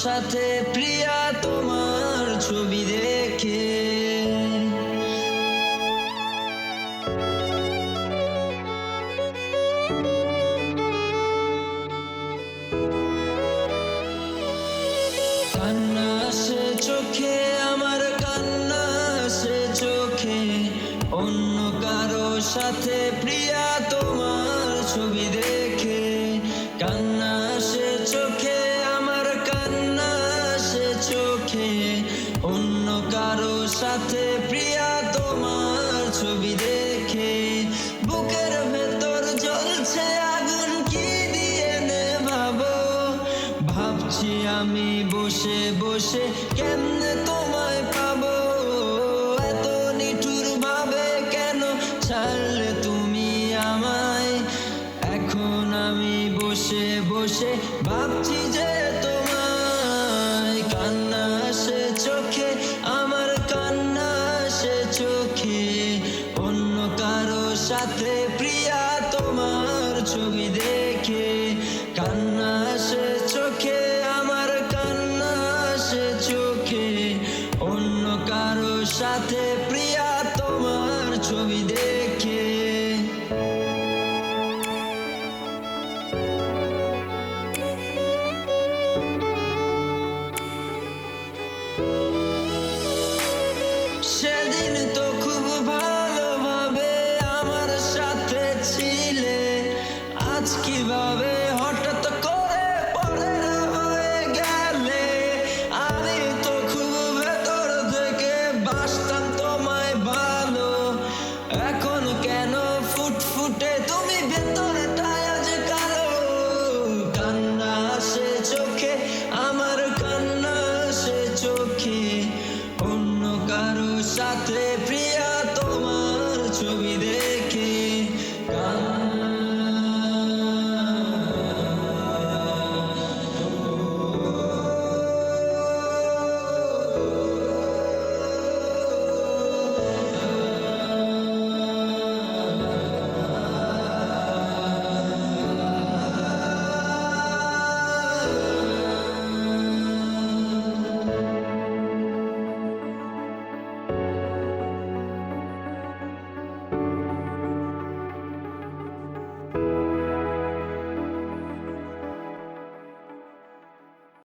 সাথে প্রিয়া তোমার ছবি দেখে। কান্না আসে চোখে আমার, কান্না আসে চোখে, অন্য কারো সাথে প্রিয়া তোমার ছবি দেখে। কান্না আসে চোখে আমার, কান্না আসে চোখে, অন্য কারো সাথে প্রিয়া তোমার ছবি দেখে। বুকের ভেতর জ্বলছে আগুন, কি দিয়ে নেভাবো, ভাবছি আমি বসে বসে কেমনে তোমায় পাবো। এত নিঠুর ভাবে কেন ছাড়লে তুমি আমায়, এখন আমি বসে বসে ভাবছি যে তোমায়।